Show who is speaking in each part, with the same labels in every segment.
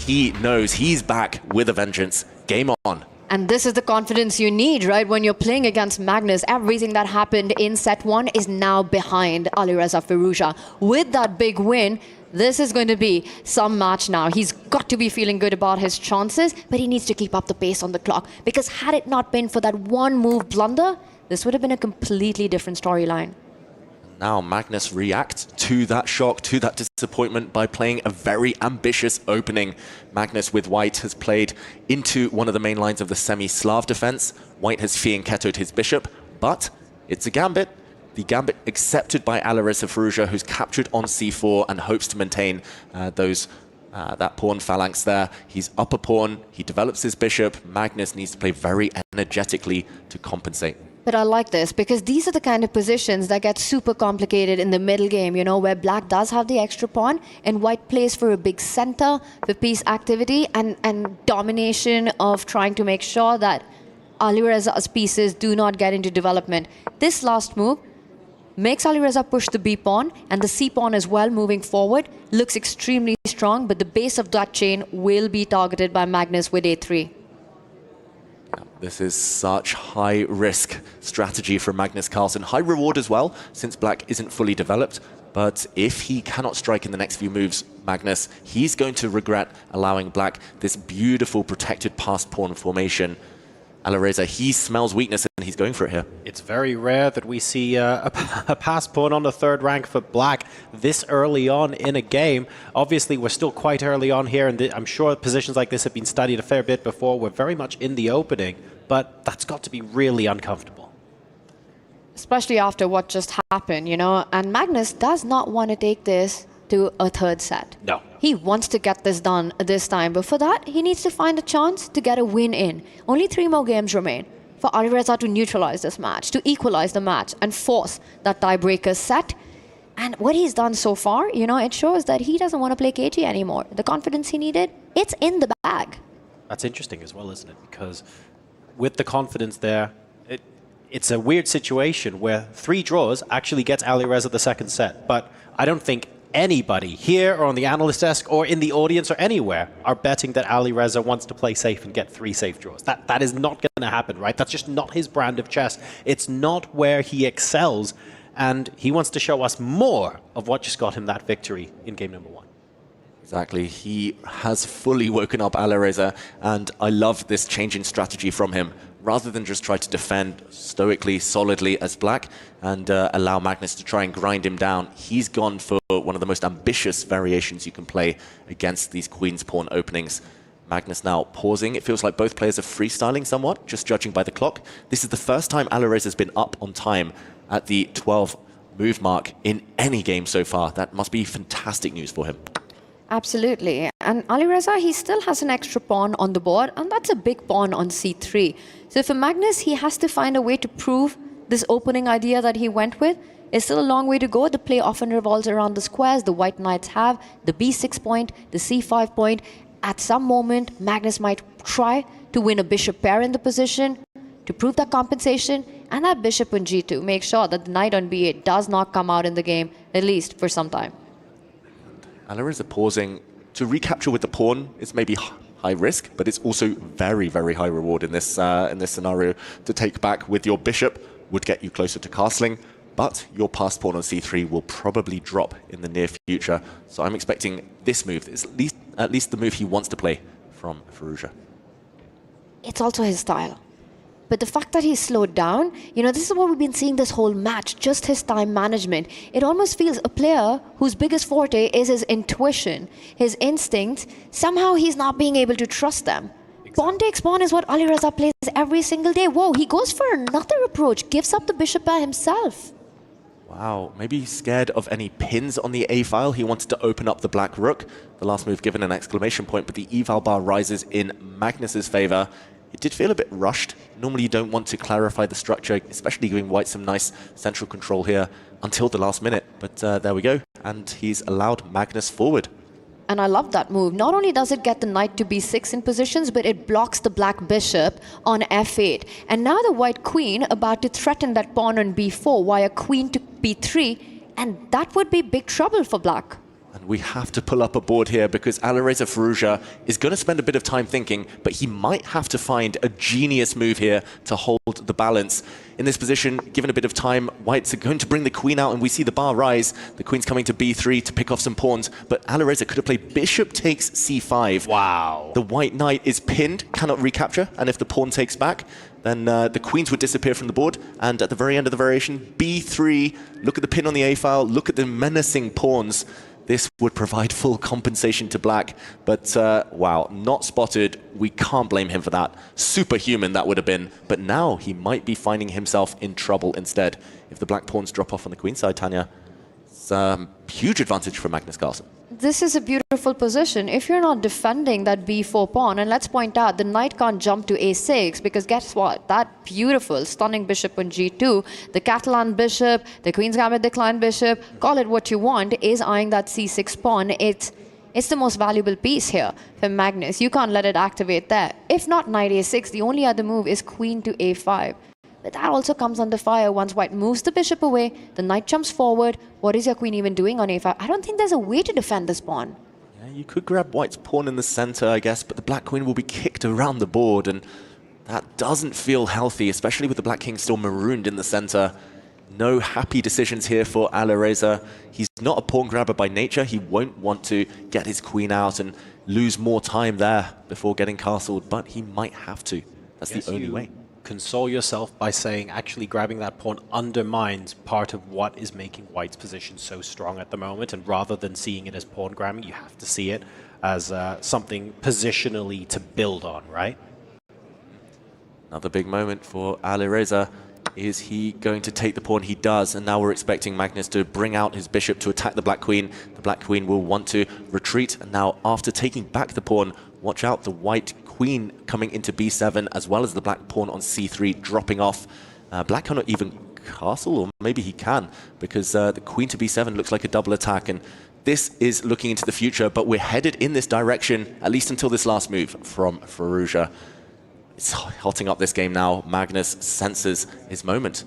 Speaker 1: he knows he's back with a vengeance. Game on.
Speaker 2: And this is the confidence you need, right? When you're playing against Magnus, everything that happened in set 1 is now behind Alireza Firouzja. With that big win, this is going to be some match now. He's got to be feeling good about his chances, but he needs to keep up the pace on the clock. Because had it not been for that one move blunder, this would have been a completely different storyline.
Speaker 1: Now Magnus reacts to that shock, to that disappointment by playing a very ambitious opening. Magnus with white has played into one of the main lines of the Semi-Slav defense. White has fianchettoed his bishop, but it's a gambit. The gambit accepted by Alireza Firouzja, who's captured on c4 and hopes to maintain that pawn phalanx there. He's up a pawn, he develops his bishop. Magnus needs to play very energetically to compensate.
Speaker 2: But I like this because these are the kind of positions that get super complicated in the middle game, you know, where black does have the extra pawn and white plays for a big center, for piece activity and domination of trying to make sure that Alireza's pieces do not get into development. This last move makes Alireza push the B pawn and the C pawn as well moving forward. Looks extremely strong, but the base of that chain will be targeted by Magnus with A3.
Speaker 1: This is such high-risk strategy for Magnus Carlsen. High reward as well, since black isn't fully developed. But if he cannot strike in the next few moves, Magnus, he's going to regret allowing black this beautiful protected passed pawn formation. Alireza, he smells weakness and he's going for it here.
Speaker 3: It's very rare that we see a pass pawn on the third rank for black this early on in a game. Obviously, we're still quite early on here, and I'm sure positions like this have been studied a fair bit before. We're very much in the opening, but that's got to be really uncomfortable.
Speaker 2: Especially after what just happened, you know, and Magnus does not want to take this to a third set.
Speaker 3: No.
Speaker 2: He wants to get this done this time, but for that, he needs to find a chance to get a win in. Only 3 more games remain for Alireza to neutralize this match, to equalize the match and force that tiebreaker set. And what he's done so far, you know, it shows that he doesn't want to play KG anymore. The confidence he needed, it's in the bag.
Speaker 3: That's interesting as well, isn't it? Because with the confidence there, it's a weird situation where 3 draws actually gets Alireza the second set. But I don't think anybody here or on the analyst desk or in the audience or anywhere are betting that Alireza wants to play safe and get 3 safe draws. That is not going to happen, right? That's just not his brand of chess. It's not where he excels, and he wants to show us more of what just got him that victory in game number 1.
Speaker 1: Exactly. He has fully woken up Alireza, and I love this change in strategy from him. Rather than just try to defend stoically, solidly as black and allow Magnus to try and grind him down, he's gone for one of the most ambitious variations you can play against these queen's pawn openings. Magnus now pausing. It feels like both players are freestyling somewhat, just judging by the clock. This is the first time Alireza has been up on time at the 12 move mark in any game so far. That must be fantastic news for him.
Speaker 2: Absolutely. And Alireza, he still has an extra pawn on the board, and that's a big pawn on c3. So for Magnus, he has to find a way to prove this opening idea that he went with. It's still a long way to go. The play often revolves around the squares the white knights have, the b6 point, the c5 point. At some moment, Magnus might try to win a bishop pair in the position to prove that compensation, and that bishop on g2. Make sure that the knight on b8 does not come out in the game, at least for some time.
Speaker 1: Alireza pausing to recapture with the pawn is maybe high risk, but it's also very, very high reward in this scenario. To take back with your bishop would get you closer to castling, but your passed pawn on c3 will probably drop in the near future. So I'm expecting this move is at least the move he wants to play from Firouzja.
Speaker 2: It's also his style. But the fact that he's slowed down, you know, this is what we've been seeing this whole match, just his time management. It almost feels a player whose biggest forte is his intuition, his instincts. Somehow he's not being able to trust them. Exactly. Pawn takes pawn is what Alireza plays every single day. Whoa, he goes for another approach, gives up the bishop by himself.
Speaker 1: Wow, maybe he's scared of any pins on the A file. He wanted to open up the black rook. The last move given an exclamation point, but the eval bar rises in Magnus's favor. It did feel a bit rushed. Normally you don't want to clarify the structure, especially giving white some nice central control here until the last minute. But there we go. And he's allowed Magnus forward.
Speaker 2: And I love that move. Not only does it get the knight to b6 in positions, but it blocks the black bishop on f8. And now the white queen about to threaten that pawn on b4 via queen to b3. And that would be big trouble for black.
Speaker 1: And we have to pull up a board here because Alireza Firouzja is going to spend a bit of time thinking, but he might have to find a genius move here to hold the balance. In this position, given a bit of time, whites are going to bring the queen out, and we see the bar rise. The queen's coming to b3 to pick off some pawns, but Alireza could have played bishop takes c5.
Speaker 3: Wow.
Speaker 1: The white knight is pinned, cannot recapture, and if the pawn takes back, then the queens would disappear from the board. And at the very end of the variation, b3, look at the pin on the a file, look at the menacing pawns. This would provide full compensation to black, but wow, not spotted. We can't blame him for that. Superhuman that would have been, but now he might be finding himself in trouble instead. If the black pawns drop off on the queen side, Tanya, it's a huge advantage for Magnus Carlsen.
Speaker 2: This is a beautiful position. If you're not defending that b4 pawn, and let's point out, the knight can't jump to a6 because guess what? That beautiful, stunning bishop on g2, the Catalan bishop, the Queen's Gambit declined bishop, call it what you want, is eyeing that c6 pawn. It's the most valuable piece here for Magnus. You can't let it activate there. If not knight a6, the only other move is queen to a5. But that also comes under fire once white moves the bishop away, the knight jumps forward. What is your queen even doing on a5? I don't think there's a way to defend this pawn.
Speaker 1: Yeah, you could grab white's pawn in the center, I guess, but the black queen will be kicked around the board, and that doesn't feel healthy, especially with the black king still marooned in the center. No happy decisions here for Alireza. He's not a pawn grabber by nature. He won't want to get his queen out and lose more time there before getting castled, but he might have to. That's the only way.
Speaker 3: Console yourself by saying actually grabbing that pawn undermines part of what is making white's position so strong at the moment, and rather than seeing it as pawn grabbing, you have to see it as something positionally to build on, right?
Speaker 1: Another big moment for Alireza. Is he going to take the pawn? He does, and now we're expecting Magnus to bring out his bishop to attack the black queen. The black queen will want to retreat, and now after taking back the pawn, watch out, the white queen coming into b7, as well as the black pawn on c3 dropping off. Black cannot even castle, or maybe he can, because the queen to b7 looks like a double attack, and this is looking into the future, but we're headed in this direction, at least until this last move from Firouzja. It's hotting up this game now. Magnus senses his moment.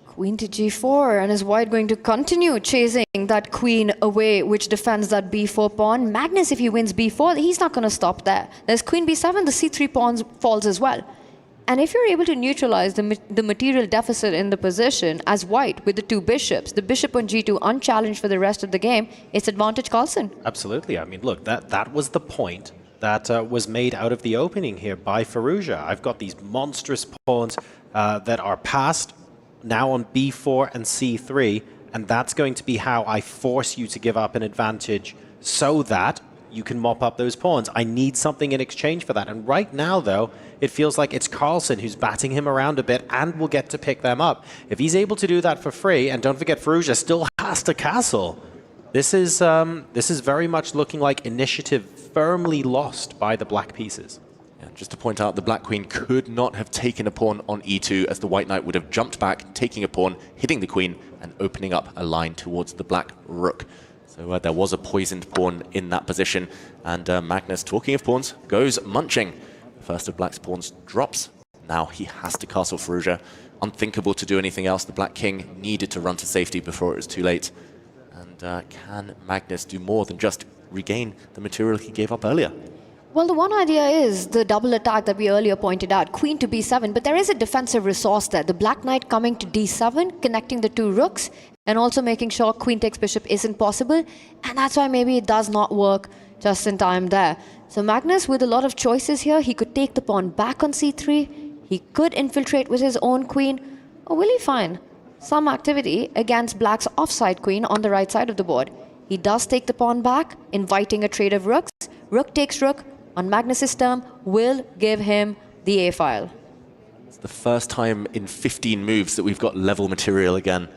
Speaker 2: Queen to g4, and is white going to continue chasing that queen away, which defends that b4 pawn? Magnus, if he wins b4, he's not going to stop there. There's queen b7, the c3 pawn falls as well. And if you're able to neutralize the material deficit in the position as white with the two bishops, the bishop on g2 unchallenged for the rest of the game, it's advantage Carlsen.
Speaker 3: Absolutely. I mean, look, that was the point that was made out of the opening here by Firouzja. I've got these monstrous pawns that are passed now on b4 and c3, and that's going to be how I force you to give up an advantage so that you can mop up those pawns. I need something in exchange for that. And right now, though, it feels like it's Carlsen who's batting him around a bit and will get to pick them up. If he's able to do that for free, and don't forget, Firouzja still has to castle. This is very much looking like initiative firmly lost by the black pieces.
Speaker 1: Yeah, just to point out, the black queen could not have taken a pawn on e2, as the white knight would have jumped back, taking a pawn, hitting the queen, and opening up a line towards the black rook. So there was a poisoned pawn in that position, and Magnus, talking of pawns, goes munching. The first of black's pawns drops. Now he has to castle Firouzja. Unthinkable to do anything else. The black king needed to run to safety before it was too late. And can Magnus do more than just regain the material he gave up earlier?
Speaker 2: Well, the one idea is the double attack that we earlier pointed out, queen to b7, but there is a defensive resource there. The black knight coming to d7, connecting the two rooks, and also making sure queen takes bishop isn't possible, and that's why maybe it does not work just in time there. So Magnus, with a lot of choices here, he could take the pawn back on c3, he could infiltrate with his own queen, or will he find some activity against black's offside queen on the right side of the board? He does take the pawn back, inviting a trade of rooks. Rook takes rook, on Magnus's term, will give him the a-file.
Speaker 1: It's the first time in 15 moves that we've got level material again.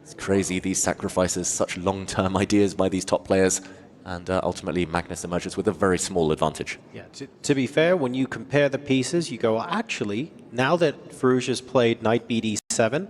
Speaker 1: It's crazy, these sacrifices, such long-term ideas by these top players, and ultimately Magnus emerges with a very small advantage.
Speaker 3: Yeah, to be fair, when you compare the pieces, you go, well, actually, now that Firouzja's played knight bd7,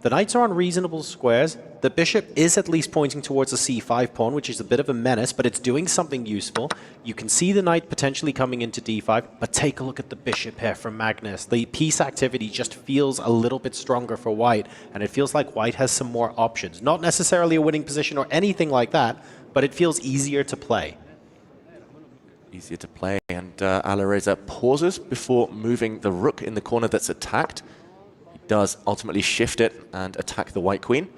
Speaker 3: The knights are on reasonable squares. The bishop is at least pointing towards the c5 pawn, which is a bit of a menace, but it's doing something useful. You can see the knight potentially coming into d5, but take a look at the bishop here from Magnus. The piece activity just feels a little bit stronger for white, and it feels like white has some more options. Not necessarily a winning position or anything like that, but it feels easier to play.
Speaker 1: Easier to play, and Alireza pauses before moving the rook in the corner that's attacked. He does ultimately shift it and attack the white queen.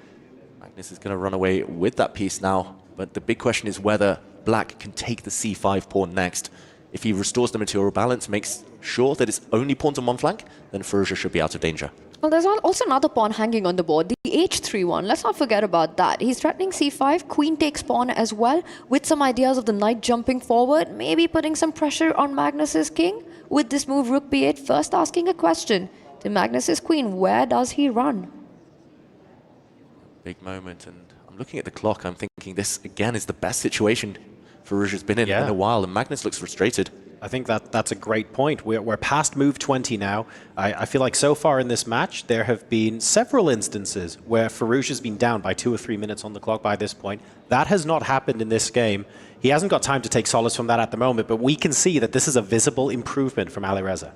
Speaker 1: Magnus is going to run away with that piece now, but the big question is whether black can take the c5 pawn next. If he restores the material balance, makes sure that it's only pawns on one flank, then Firouzja should be out of danger.
Speaker 2: Well, there's also another pawn hanging on the board, the h3 one. Let's not forget about that. He's threatening c5, queen takes pawn as well, with some ideas of the knight jumping forward, maybe putting some pressure on Magnus's king. With this move, rook b8, first asking a question to Magnus's queen, where does he run?
Speaker 1: Big moment, and I'm looking at the clock, I'm thinking this, again, is the best situation Firouzja's been in a while, and Magnus looks frustrated.
Speaker 3: I think that's a great point. We're past move 20 now. I feel like so far in this match, there have been several instances where Firouzja's been down by 2 or 3 minutes on the clock by this point. That has not happened in this game. He hasn't got time to take solace from that at the moment, but we can see that this is a visible improvement from Alireza.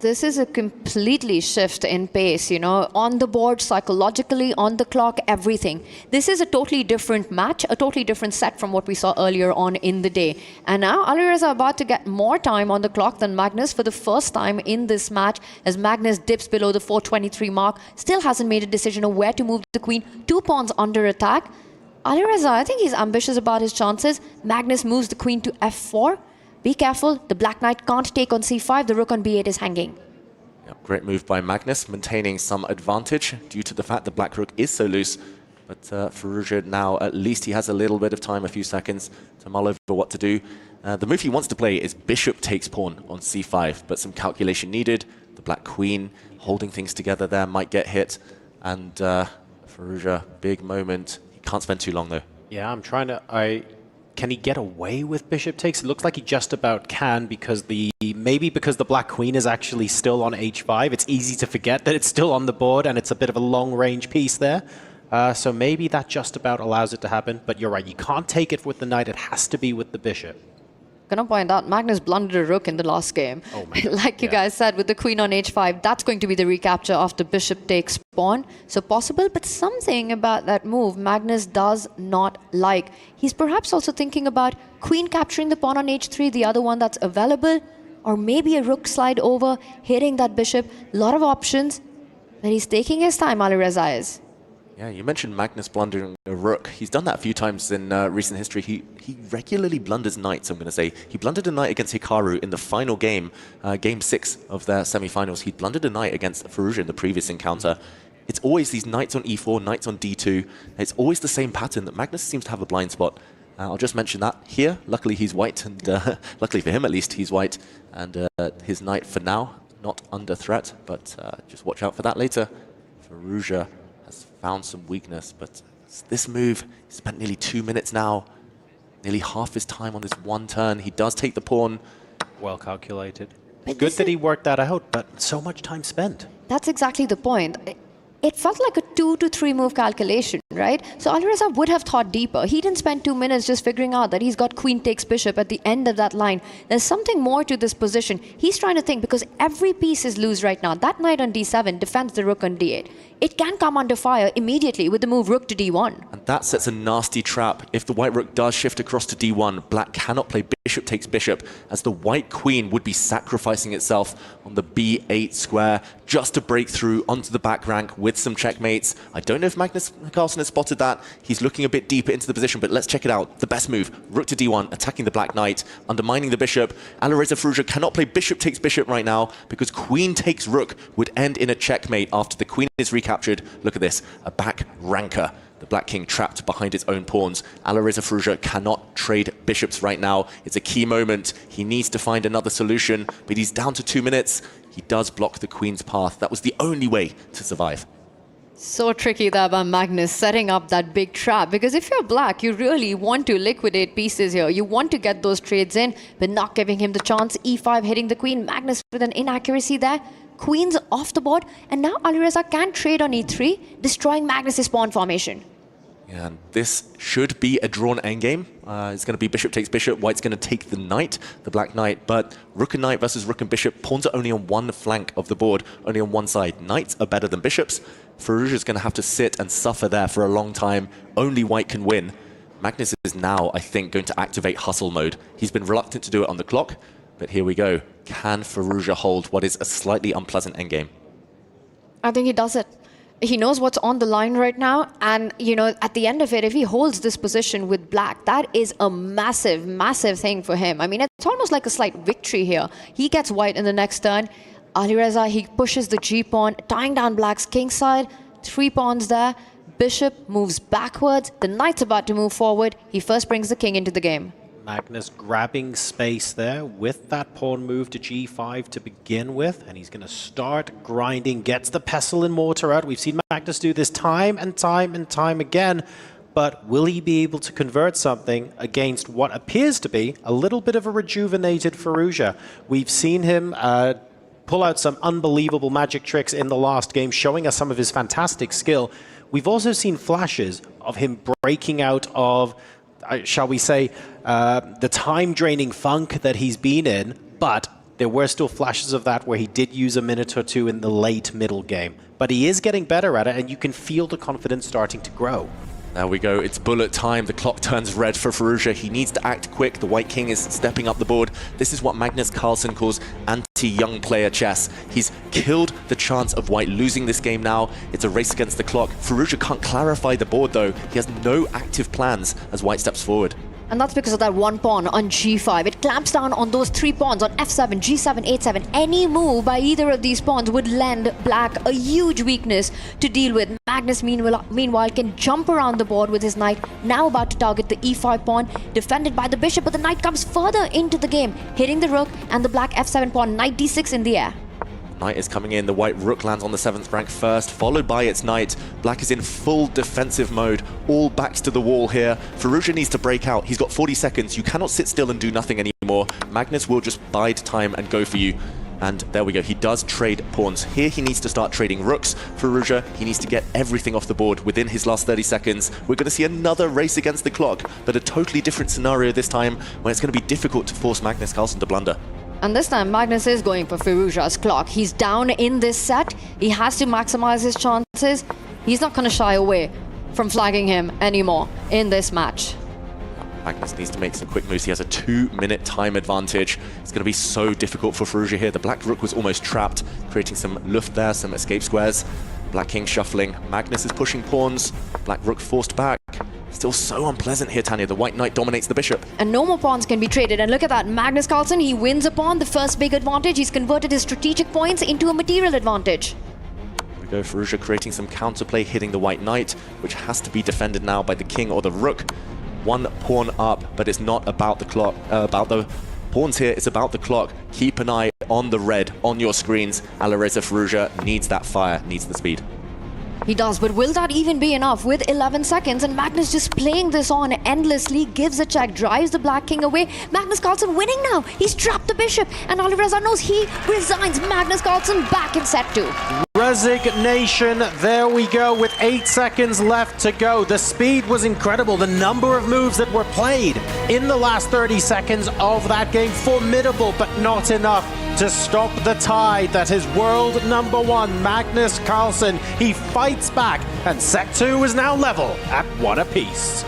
Speaker 2: This is a completely shift in pace, you know, on the board, psychologically, on the clock, everything. This is a totally different match, a totally different set from what we saw earlier on in the day. And now Alireza about to get more time on the clock than Magnus for the first time in this match, as Magnus dips below the 423 mark, still hasn't made a decision of where to move the queen, 2 pawns under attack. Alireza, I think he's ambitious about his chances. Magnus moves the queen to f4. Be careful, the black knight can't take on c5, the rook on b8 is hanging.
Speaker 1: Yep, great move by Magnus, maintaining some advantage due to the fact the black rook is so loose. But Firouzja now, at least he has a little bit of time, a few seconds, to mull over what to do. The move he wants to play is bishop takes pawn on c5, but some calculation needed. The black queen holding things together there might get hit. And Firouzja, big moment. He can't spend too long though.
Speaker 3: Yeah, I'm trying to... Can he get away with bishop takes? It looks like he just about can, because maybe because the black queen is actually still on h5. It's easy to forget that it's still on the board, and it's a bit of a long-range piece there. So maybe that just about allows it to happen. But you're right, you can't take it with the knight. It has to be with the bishop.
Speaker 2: Gonna point out, Magnus blundered a rook in the last game.
Speaker 3: Oh my God.
Speaker 2: Like you guys said, with the queen on h5, that's going to be the recapture of the bishop takes pawn. So possible, but something about that move Magnus does not like. He's perhaps also thinking about queen capturing the pawn on h3, the other one that's available, or maybe a rook slide over, hitting that bishop. A lot of options, but he's taking his time, Alireza is.
Speaker 1: Yeah, you mentioned Magnus blundering a rook. He's done that a few times in recent history. He regularly blunders knights, I'm going to say. He blundered a knight against Hikaru in the final game, game 6 of their semi-finals. He blundered a knight against Firouzja in the previous encounter. It's always these knights on e4, knights on d2. It's always the same pattern that Magnus seems to have a blind spot. I'll just mention that here. Luckily, he's white, and luckily for him at least, he's white. And his knight, for now, not under threat, but just watch out for that later. Firouzja found some weakness, but this move, he spent nearly 2 minutes now, nearly half his time on this one turn. He does take the pawn.
Speaker 3: Well calculated. Good that he worked that out, but so much time spent.
Speaker 2: That's exactly the point. It felt like a 2 to 3 move calculation, right? So Alireza would have thought deeper. He didn't spend 2 minutes just figuring out that he's got queen takes bishop at the end of that line. There's something more to this position. He's trying to think, because every piece is loose right now. That knight on d7 defends the rook on d8. It can come under fire immediately with the move rook to d1.
Speaker 1: And that sets a nasty trap. If the white rook does shift across to d1, black cannot play bishop takes bishop, as the white queen would be sacrificing itself on the b8 square just to break through onto the back rank with some checkmates. I don't know if Magnus Carlsen has spotted that. He's looking a bit deeper into the position, but let's check it out. The best move, rook to d1, attacking the black knight, undermining the bishop. Alireza Firouzja cannot play bishop takes bishop right now, because queen takes rook would end in a checkmate after the queen is recaptured. Look at this, a back ranker. The black king trapped behind its own pawns. Alireza Firouzja cannot trade bishops right now. It's a key moment. He needs to find another solution, but he's down to 2 minutes. He does block the queen's path. That was the only way to survive.
Speaker 2: So tricky there by Magnus, setting up that big trap. Because if you're black, you really want to liquidate pieces here. You want to get those trades in, but not giving him the chance. e5 hitting the queen. Magnus with an inaccuracy there. queens off the board, and now Alireza can trade on e3, destroying Magnus' pawn formation.
Speaker 1: Yeah, and this should be a drawn endgame. It's going to be bishop takes bishop. White's going to take the knight, the black knight. But rook and knight versus rook and bishop. Pawns are only on one flank of the board, only on one side. Knights are better than bishops. Firouzja is going to have to sit and suffer there for a long time. Only white can win. Magnus is now, I think, going to activate hustle mode. He's been reluctant to do it on the clock, but here we go. Can Firouzja hold what is a slightly unpleasant endgame?
Speaker 2: I think he does it. He knows what's on the line right now, and you know, at the end of it, if he holds this position with black, that is a massive, massive thing for him. I mean, it's almost like a slight victory here. He gets white in the next turn. Alireza, he pushes the g-pawn, tying down black's kingside. 3 pawns there. Bishop moves backwards. The knight's about to move forward. He first brings the king into the game.
Speaker 3: Magnus grabbing space there with that pawn move to g5 to begin with, and he's going to start grinding, gets the pestle and mortar out. We've seen Magnus do this time and time and time again, but will he be able to convert something against what appears to be a little bit of a rejuvenated Firouzja? We've seen him pull out some unbelievable magic tricks in the last game, showing us some of his fantastic skill. We've also seen flashes of him breaking out of shall we say, the time-draining funk that he's been in, but there were still flashes of that where he did use a minute or two in the late middle game. But he is getting better at it, and you can feel the confidence starting to grow.
Speaker 1: There we go, it's bullet time. The clock turns red for Firouzja. He needs to act quick. The white king is stepping up the board. This is what Magnus Carlsen calls anti-young player chess. He's killed the chance of white losing this game now. It's a race against the clock. Firouzja can't clarify the board though. He has no active plans as white steps forward.
Speaker 2: And that's because of that 1 pawn on g5. It clamps down on those 3 pawns on f7, g7, h7. Any move by either of these pawns would lend black a huge weakness to deal with. Magnus, meanwhile, can jump around the board with his knight, now about to target the e5 pawn, defended by the bishop, but the knight comes further into the game, hitting the rook and the black f7 pawn, knight d6 in the air.
Speaker 1: Knight is coming in, the white rook lands on the 7th rank first, followed by its knight. Black is in full defensive mode, all backs to the wall here. Firouzja needs to break out, he's got 40 seconds, you cannot sit still and do nothing anymore. Magnus will just bide time and go for you. And there we go, he does trade pawns. Here he needs to start trading rooks. Firouzja, he needs to get everything off the board within his last 30 seconds. We're going to see another race against the clock, but a totally different scenario this time, when it's going to be difficult to force Magnus Carlsen to blunder.
Speaker 2: And this time, Magnus is going for Firouzja's clock. He's down in this set. He has to maximize his chances. He's not going to shy away from flagging him anymore in this match.
Speaker 1: Magnus needs to make some quick moves. He has a 2-minute time advantage. It's going to be so difficult for Firouzja here. The black rook was almost trapped, creating some luft there, some escape squares. Black king shuffling. Magnus is pushing pawns. Black rook forced back. Still so unpleasant here, Tanya. The white knight dominates the bishop.
Speaker 2: And no more pawns can be traded. And look at that. Magnus Carlsen, he wins a pawn, the first big advantage. He's converted his strategic points into a material advantage.
Speaker 1: Here we go, Firouzja creating some counterplay, hitting the white knight, which has to be defended now by the king or the rook. 1 pawn up, but it's not about the clock, about the pawns here. It's about the clock. Keep an eye on the red on your screens. Alireza Firouzja needs that fire, needs the speed.
Speaker 2: He does, but will that even be enough with 11 seconds? And Magnus just playing this on endlessly, gives a check, drives the black king away. Magnus Carlsen winning now. He's trapped the bishop, and Alireza knows he resigns. Magnus Carlsen back in set 2.
Speaker 3: Resignation, there we go, with 8 seconds left to go. The speed was incredible. The number of moves that were played in the last 30 seconds of that game, formidable, but not enough to stop the tide that is world #1, Magnus Carlsen. He fights back, and set 2 is now level at 1 apiece.